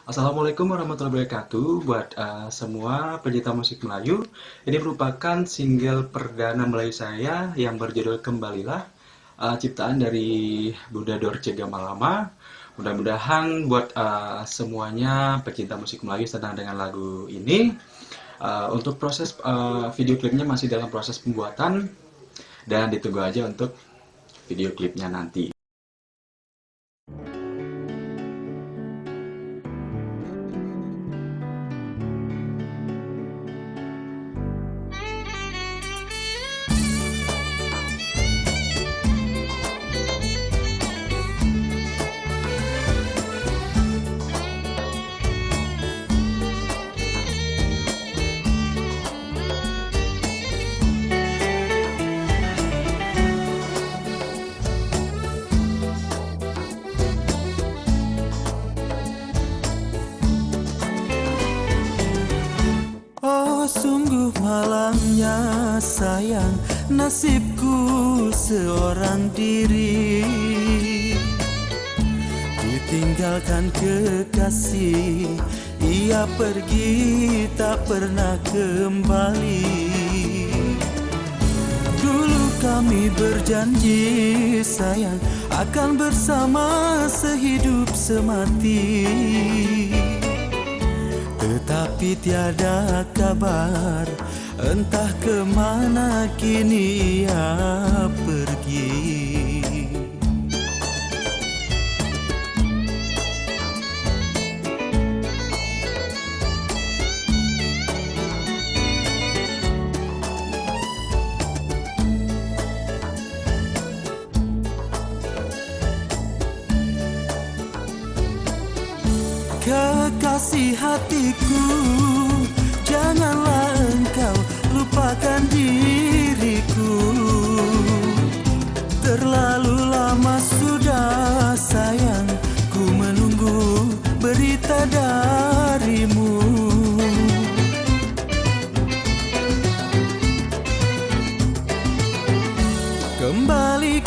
Assalamualaikum warahmatullahi wabarakatuh buat semua pecinta musik Melayu. Ini merupakan single perdana Melayu saya yang berjudul Kembalilah, ciptaan dari Bunda Dorce Gamalama. Mudah-mudahan buat semuanya pecinta musik Melayu senang dengan lagu ini. Untuk proses video klipnya masih dalam proses pembuatan dan ditunggu aja untuk video klipnya nanti. Oh, sungguh malamnya sayang, nasibku seorang diri, ditinggalkan kekasih. Ia pergi tak pernah kembali. Dulu kami berjanji sayang, akan bersama sehidup semati. Tetapi tiada kabar, entah kemana kini ia pergi. Kekasih hatiku, janganlah engkau lupakan diriku. Terlalu lama sudah sayang, ku menunggu berita darimu.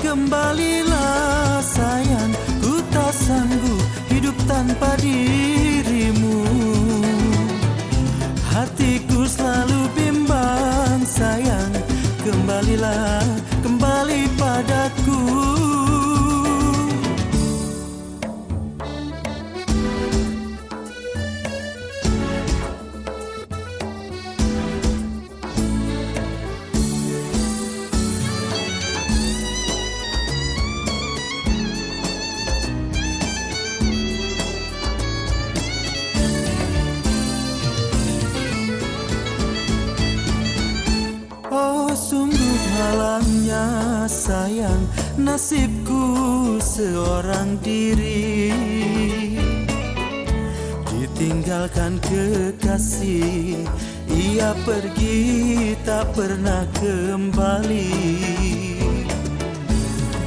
Kembalilah sayang, ku tak sanggup hidup tanpa dirimu. Hatiku selalu bimbang sayang, kembalilah, kembali padaku. Oh, sungguh malamnya sayang, nasibku seorang diri, ditinggalkan kekasih. Ia pergi tak pernah kembali.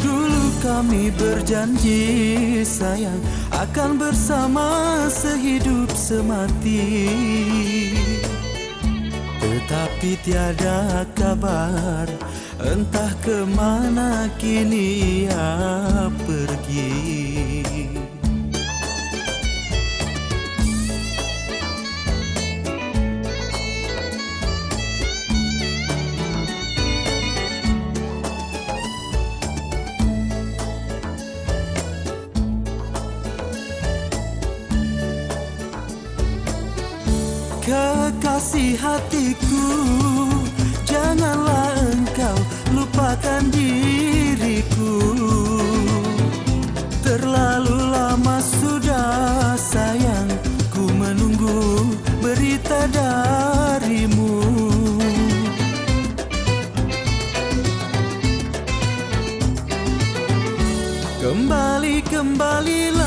Dulu kami berjanji sayang, akan bersama sehidup semati. Tetapi tiada kabar, entah kemana kini ia pergi. Kekasih hatiku, janganlah engkau lupakan diriku. Terlalu lama sudah sayang, ku menunggu berita darimu. Kembalilah